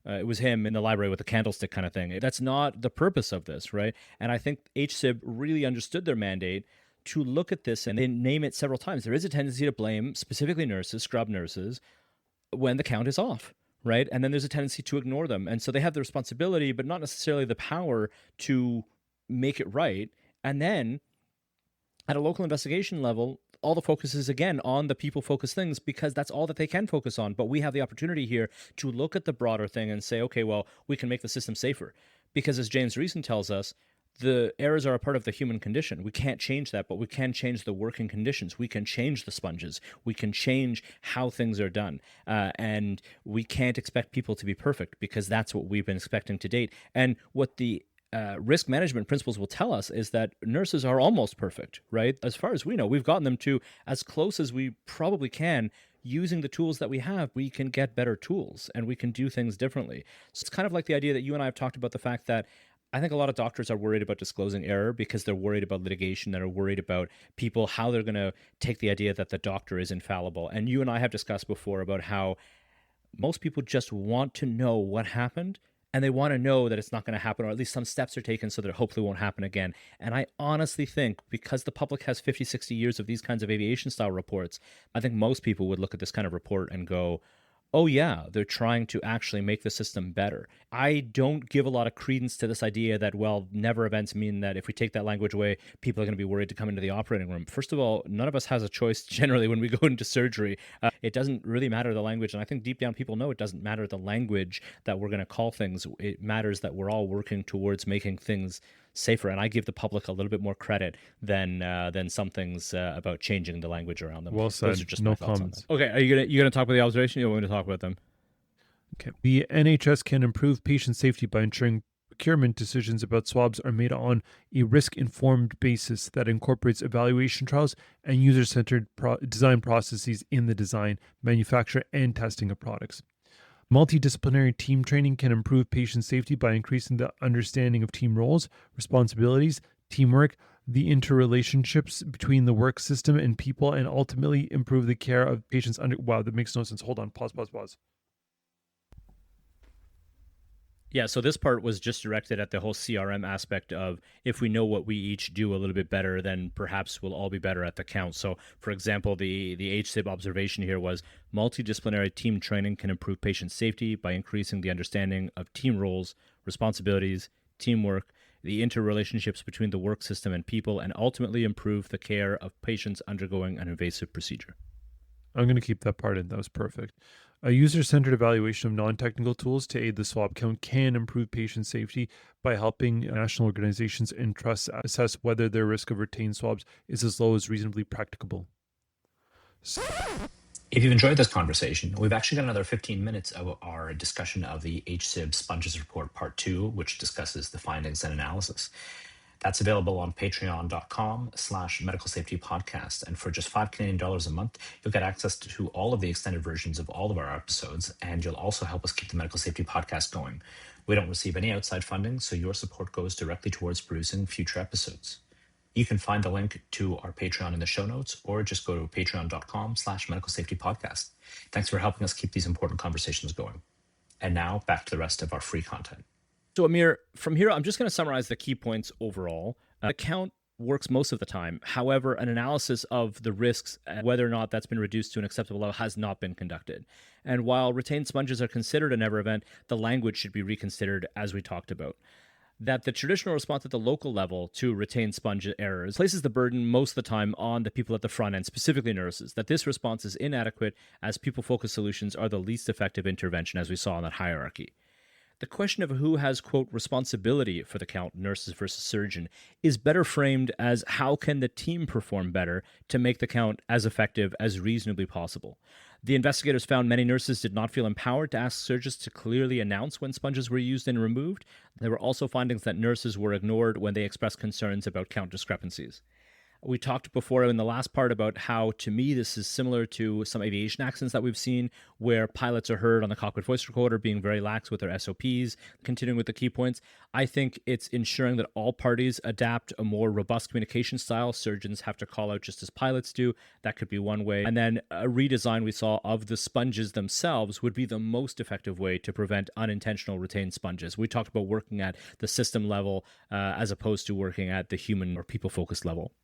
it was him in the library with the candlestick kind of thing. That's not the purpose of this, right? And I think HSIB really understood their mandate to look at this, and they name it several times. There is a tendency to blame specifically nurses, scrub nurses, when the count is off, right? And then there's a tendency to ignore them. And so they have the responsibility, but not necessarily the power to make it right. And then at a local investigation level, all the focus is again on the people-focused things because that's all that they can focus on. But we have the opportunity here to look at the broader thing and say, okay, well, we can make the system safer. Because as James Reason tells us, the errors are a part of the human condition. We can't change that, but we can change the working conditions. We can change the sponges. We can change how things are done. And we can't expect people to be perfect because that's what we've been expecting to date. And what the risk management principles will tell us is that nurses are almost perfect, right? As far as we know, we've gotten them to as close as we probably can. Using the tools that we have, we can get better tools and we can do things differently. So it's kind of like the idea that you and I have talked about, the fact that I think a lot of doctors are worried about disclosing error because they're worried about litigation, that are worried about people, how they're going to take the idea that the doctor is infallible. And you and I have discussed before about how most people just want to know what happened, and they want to know that it's not going to happen, or at least some steps are taken so that it hopefully won't happen again. And I honestly think because the public has 50, 60 years of these kinds of aviation style reports, I think most people would look at this kind of report and go, oh yeah, they're trying to actually make the system better. I don't give a lot of credence to this idea that, well, never events mean that if we take that language away, people are going to be worried to come into the operating room. First of all, none of us has a choice generally when we go into surgery. It doesn't really matter the language. And I think deep down people know it doesn't matter the language that we're going to call things. It matters that we're all working towards making things safer. And I give the public a little bit more credit than some things about changing the language around them. Well said. Those are just No my thoughts comments. on that. Okay, are you gonna talk about the observation? Or are we going to talk about them? Okay. The NHS can improve patient safety by ensuring procurement decisions about swabs are made on a risk-informed basis that incorporates evaluation trials and user-centered design processes in the design, manufacture, and testing of products. Multidisciplinary team training can improve patient safety by increasing the understanding of team roles, responsibilities, teamwork, the interrelationships between the work system and people, and ultimately improve the care of patients Wow, that makes no sense. Hold on. Pause. Yeah, so this part was just directed at the whole CRM aspect of if we know what we each do a little bit better, then perhaps we'll all be better at the count. So, for example, the HSIB observation here was multidisciplinary team training can improve patient safety by increasing the understanding of team roles, responsibilities, teamwork, the interrelationships between the work system and people, and ultimately improve the care of patients undergoing an invasive procedure. I'm going to keep that part in. That was perfect. A user-centered evaluation of non-technical tools to aid the swab count can improve patient safety by helping national organizations and trusts assess whether their risk of retained swabs is as low as reasonably practicable. If you've enjoyed this conversation, we've actually got another 15 minutes of our discussion of the HSIB Sponges Report Part 2, which discusses the findings and analysis. That's available on patreon.com/medical safety podcast. And for just $5 Canadian a month, you'll get access to all of the extended versions of all of our episodes, and you'll also help us keep the medical safety podcast going. We don't receive any outside funding, so your support goes directly towards producing future episodes. You can find the link to our Patreon in the show notes, or just go to patreon.com/medical safety podcast. Thanks for helping us keep these important conversations going. And now back to the rest of our free content. So, Amir, from here, I'm just going to summarize the key points overall. The count works most of the time. However, an analysis of the risks and whether or not that's been reduced to an acceptable level has not been conducted. And while retained sponges are considered a never event, the language should be reconsidered, as we talked about. That the traditional response at the local level to retained sponge errors places the burden most of the time on the people at the front end, specifically nurses, that this response is inadequate as people-focused solutions are the least effective intervention, as we saw in that hierarchy. The question of who has, quote, responsibility for the count, nurses versus surgeon, is better framed as how can the team perform better to make the count as effective as reasonably possible. The investigators found many nurses did not feel empowered to ask surgeons to clearly announce when sponges were used and removed. There were also findings that nurses were ignored when they expressed concerns about count discrepancies. We talked before in the last part about how, to me, this is similar to some aviation accidents that we've seen where pilots are heard on the cockpit voice recorder being very lax with their SOPs. Continuing with the key points, I think it's ensuring that all parties adapt a more robust communication style. Surgeons have to call out just as pilots do. That could be one way. And then a redesign we saw of the sponges themselves would be the most effective way to prevent unintentional retained sponges. We talked about working at the system level as opposed to working at the human or people-focused level.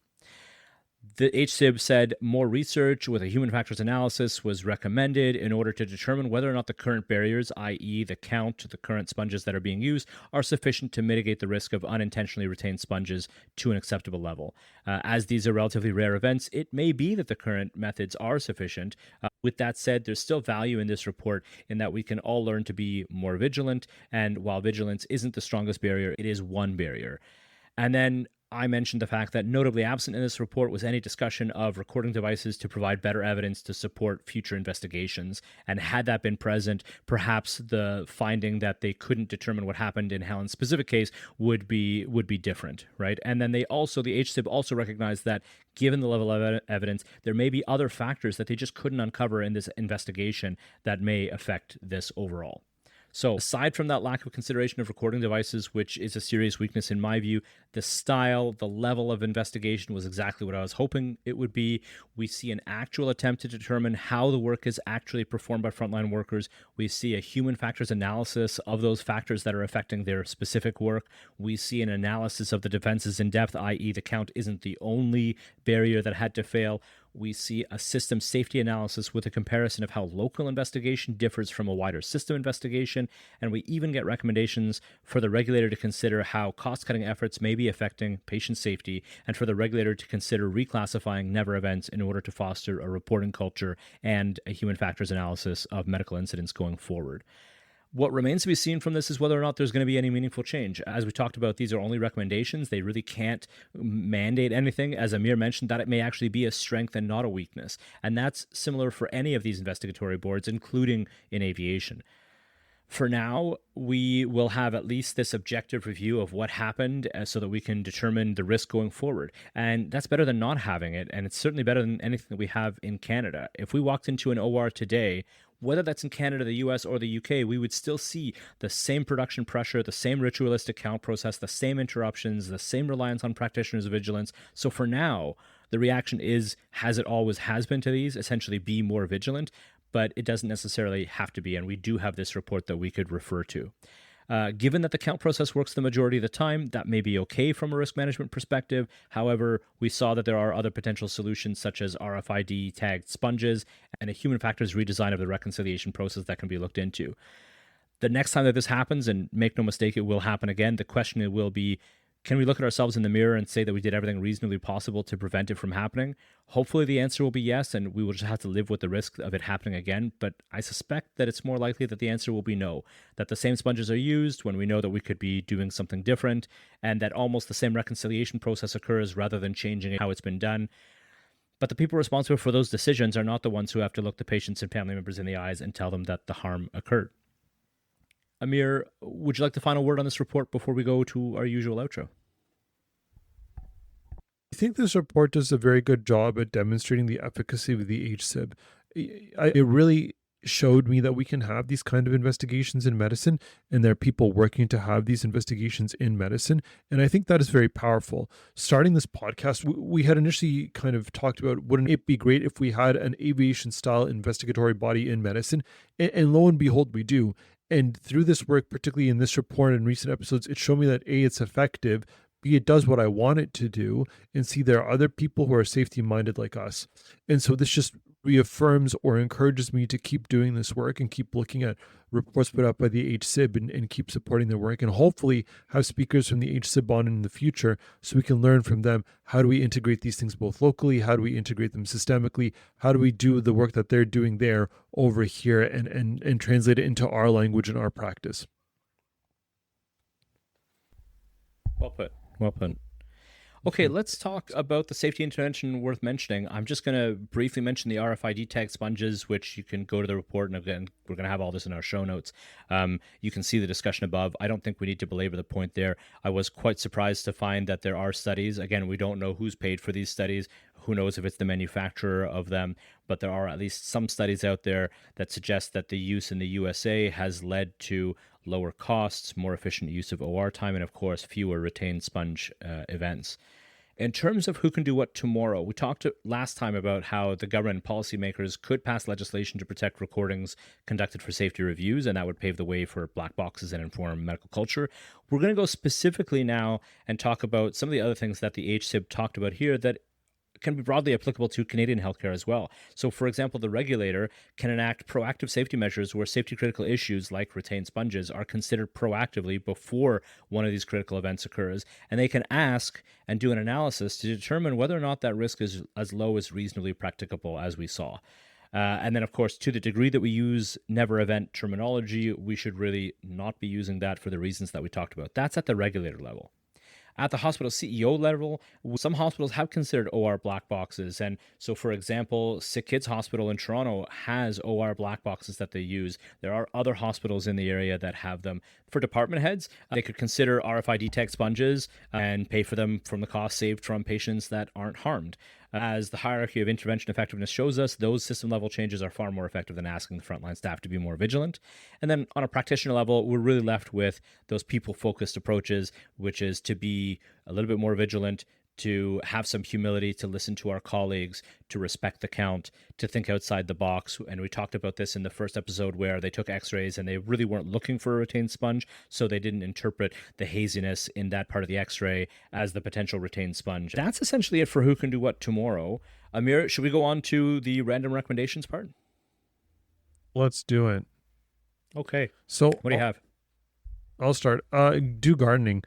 The HSIB said more research with a human factors analysis was recommended in order to determine whether or not the current barriers, i.e. the count, the current sponges that are being used, are sufficient to mitigate the risk of unintentionally retained sponges to an acceptable level. As these are relatively rare events, it may be that the current methods are sufficient. With that said, there's still value in this report in that we can all learn to be more vigilant, and while vigilance isn't the strongest barrier, it is one barrier. And then I mentioned the fact that notably absent in this report was any discussion of recording devices to provide better evidence to support future investigations. And had that been present, perhaps the finding that they couldn't determine what happened in Helen's specific case would be different, right? And then the HSIB also recognized that given the level of evidence, there may be other factors that they just couldn't uncover in this investigation that may affect this overall. So aside from that lack of consideration of recording devices, which is a serious weakness in my view, the style, the level of investigation was exactly what I was hoping it would be. We see an actual attempt to determine how the work is actually performed by frontline workers. We see a human factors analysis of those factors that are affecting their specific work. We see an analysis of the defenses in depth, i.e. the count isn't the only barrier that had to fail. We see a system safety analysis with a comparison of how local investigation differs from a wider system investigation, and we even get recommendations for the regulator to consider how cost-cutting efforts may be affecting patient safety, and for the regulator to consider reclassifying never events in order to foster a reporting culture and a human factors analysis of medical incidents going forward. What remains to be seen from this is whether or not there's going to be any meaningful change. As we talked about, these are only recommendations. They really can't mandate anything. As Amir mentioned, that it may actually be a strength and not a weakness. And that's similar for any of these investigatory boards, including in aviation. For now, we will have at least this objective review of what happened so that we can determine the risk going forward. And that's better than not having it. And it's certainly better than anything that we have in Canada. If we walked into an OR today, whether that's in Canada, the US, or the UK, we would still see the same production pressure, the same ritualistic count process, the same interruptions, the same reliance on practitioners' vigilance. So for now, the reaction is, as it always has been to these, essentially be more vigilant, but it doesn't necessarily have to be. And we do have this report that we could refer to. Given that the count process works the majority of the time, that may be okay from a risk management perspective. However, we saw that there are other potential solutions such as RFID tagged sponges and a human factors redesign of the reconciliation process that can be looked into. The next time that this happens, and make no mistake, it will happen again, the question will be, can we look at ourselves in the mirror and say that we did everything reasonably possible to prevent it from happening? Hopefully the answer will be yes, and we will just have to live with the risk of it happening again. But I suspect that it's more likely that the answer will be no, that the same sponges are used when we know that we could be doing something different, and that almost the same reconciliation process occurs rather than changing how it's been done. But the people responsible for those decisions are not the ones who have to look the patients and family members in the eyes and tell them that the harm occurred. Amir, would you like the final word on this report before we go to our usual outro? I think this report does a very good job at demonstrating the efficacy of the HSIB. It really showed me that we can have these kind of investigations in medicine, and there are people working to have these investigations in medicine. And I think that is very powerful. Starting this podcast, we had initially kind of talked about, wouldn't it be great if we had an aviation style investigatory body in medicine? And lo and behold, we do. And through this work, particularly in this report and recent episodes, it showed me that A, it's effective, B, it does what I want it to do, and C, there are other people who are safety minded like us. And so this just reaffirms or encourages me to keep doing this work and keep looking at reports put out by the HSIB and keep supporting their work, and hopefully have speakers from the HSIB on in the future so we can learn from them. How do we integrate these things both locally? How do we integrate them systemically? How do we do the work that they're doing there over here and translate it into our language and our practice? Well put. Well put. Okay, let's talk about the safety intervention worth mentioning. I'm just going to briefly mention the RFID tag sponges, which you can go to the report, and again, we're going to have all this in our show notes. You can see the discussion above. I don't think we need to belabor the point there. I was quite surprised to find that there are studies. Again, we don't know who's paid for these studies. Who knows if it's the manufacturer of them, but there are at least some studies out there that suggest that the use in the USA has led to lower costs, more efficient use of OR time, and of course, fewer retained sponge events. In terms of who can do what tomorrow, we talked last time about how the government and policymakers could pass legislation to protect recordings conducted for safety reviews, and that would pave the way for black boxes and inform medical culture. We're going to go specifically now and talk about some of the other things that the HSIB talked about here that can be broadly applicable to Canadian healthcare as well. So, for example, the regulator can enact proactive safety measures where safety critical issues like retained sponges are considered proactively before one of these critical events occurs, and they can ask and do an analysis to determine whether or not that risk is as low as reasonably practicable, as we saw. And then, of course, to the degree that we use never event terminology, we should really not be using that for the reasons that we talked about. That's at the regulator level. At the hospital CEO level, some hospitals have considered OR black boxes. And so, for example, Sick Kids Hospital in Toronto has OR black boxes that they use. There are other hospitals in the area that have them. For department heads, they could consider RFID tag sponges and pay for them from the cost saved from patients that aren't harmed. As the hierarchy of intervention effectiveness shows us, those system level changes are far more effective than asking the frontline staff to be more vigilant. And then on a practitioner level, we're really left with those people-focused approaches, which is to be a little bit more vigilant, to have some humility, to listen to our colleagues, to respect the count, to think outside the box. And we talked about this in the first episode where they took x-rays and they really weren't looking for a retained sponge, so they didn't interpret the haziness in that part of the x-ray as the potential retained sponge. That's essentially it for who can do what tomorrow. Amir, should we go on to the random recommendations part? Let's do it. Okay. So what do you have? I'll start. Do gardening.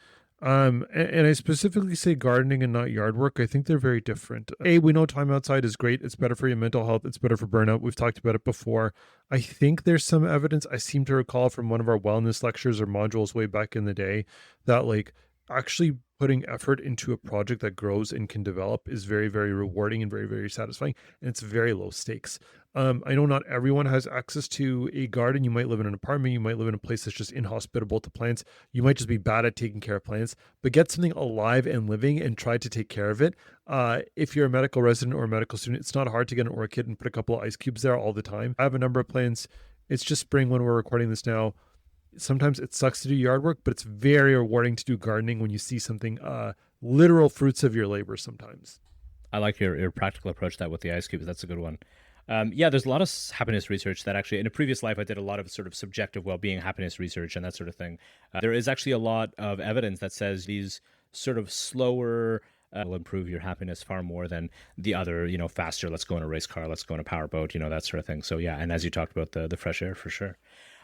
And I specifically say gardening and not yard work. I think they're very different. We know time outside is great. It's better for your mental health. It's better for burnout. We've talked about it before. I think there's some evidence. I seem to recall from one of our wellness lectures or modules way back in the day that like actually putting effort into a project that grows and can develop is very, very rewarding and very, very satisfying. And it's very low stakes. I know not everyone has access to a garden. You might live in an apartment. You might live in a place that's just inhospitable to plants. You might just be bad at taking care of plants, but get something alive and living and try to take care of it. If you're a medical resident or a medical student, it's not hard to get an orchid and put a couple of ice cubes there all the time. I have a number of plants. It's just spring when we're recording this now. Sometimes it sucks to do yard work, but it's very rewarding to do gardening when you see something, literal fruits of your labor sometimes. I like your practical approach to that with the ice cubes. That's a good one. Yeah, there's a lot of happiness research that actually, in a previous life, I did a lot of sort of subjective well-being happiness research and that sort of thing. There is actually a lot of evidence that says these sort of slower will improve your happiness far more than the other, faster, let's go in a race car, let's go in a powerboat, that sort of thing. So yeah, and as you talked about the fresh air for sure.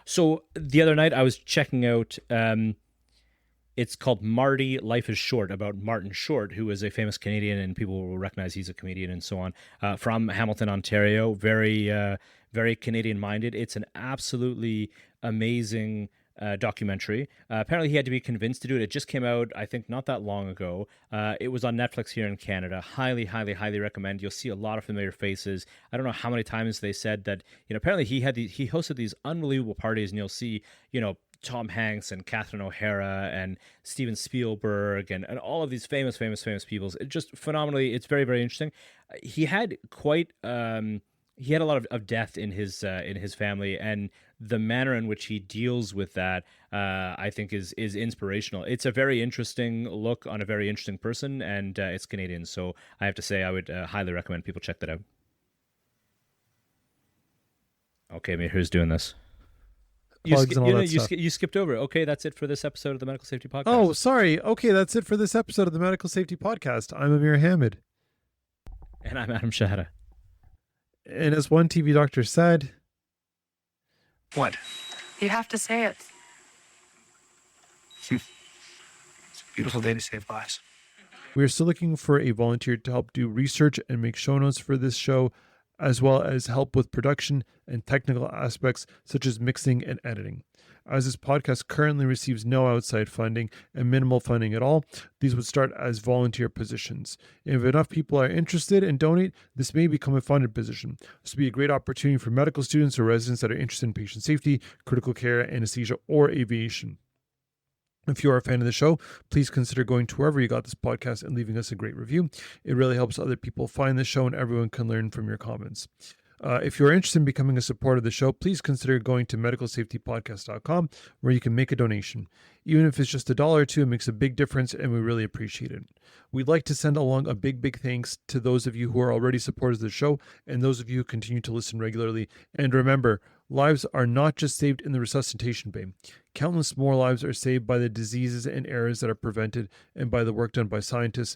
So the other night I was checking out, it's called Marty, Life is Short, about Martin Short, who is a famous Canadian, and people will recognize he's a comedian and so on, from Hamilton, Ontario, very, very Canadian-minded. It's an absolutely amazing documentary. Apparently he had to be convinced to do it. It just came out, I think, not that long ago. It was on Netflix here in Canada. Highly, highly, highly recommend. You'll see a lot of familiar faces. I don't know how many times they said that, apparently he hosted these unbelievable parties, and you'll see, Tom Hanks and Catherine O'Hara and Steven Spielberg and all of these famous people. It's just phenomenally, it's very, very interesting. He had quite, he had a lot of death in his family, and the manner in which he deals with that, I think, is inspirational. It's a very interesting look on a very interesting person, and it's Canadian. So I have to say, I would highly recommend people check that out. Okay, Mir, who's doing this? You skipped over it. Okay, that's it for this episode of the Medical Safety Podcast. Oh, sorry. Okay, that's it for this episode of the Medical Safety Podcast. I'm Amir Hamid. And I'm Adam Shahada. And as one TV doctor said... What? You have to say it. It's a beautiful day to save lives. We are still looking for a volunteer to help do research and make show notes for this show, as well as help with production and technical aspects such as mixing and editing. As this podcast currently receives no outside funding and minimal funding at all, these would start as volunteer positions. If enough people are interested and donate, this may become a funded position. This would be a great opportunity for medical students or residents that are interested in patient safety, critical care, anesthesia, or aviation. If you are a fan of the show, please consider going to wherever you got this podcast and leaving us a great review. It really helps other people find the show, and everyone can learn from your comments. If you're interested in becoming a supporter of the show, please consider going to medicalsafetypodcast.com, where you can make a donation. Even if it's just $1 or $2, it makes a big difference, and we really appreciate it. We'd like to send along a big thanks to those of you who are already supporters of the show, and those of you who continue to listen regularly. And remember, lives are not just saved in the resuscitation bay. Countless more lives are saved by the diseases and errors that are prevented, and by the work done by scientists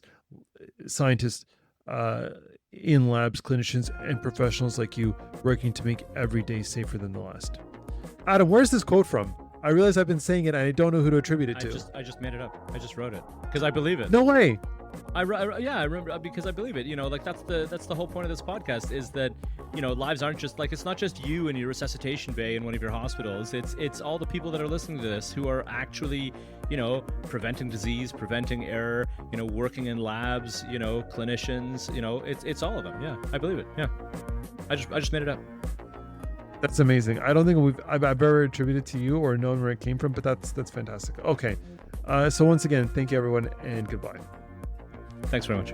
in labs, clinicians, and professionals like you working to make every day safer than the last. Adam, where's this quote from? I realize I've been saying it and I don't know who to attribute it to. I just made it up. I just wrote it because I believe it. No way. I remember because I believe it. That's the whole point of this podcast is that lives aren't just it's not just you in your resuscitation bay in one of your hospitals. It's all the people that are listening to this who are actually preventing disease, preventing error, working in labs, clinicians. It's all of them. Yeah, I believe it. Yeah, I just made it up. That's amazing. I don't think I've ever attributed to you or known where it came from, but that's fantastic. Okay, so once again, thank you everyone, and goodbye. Thanks very much.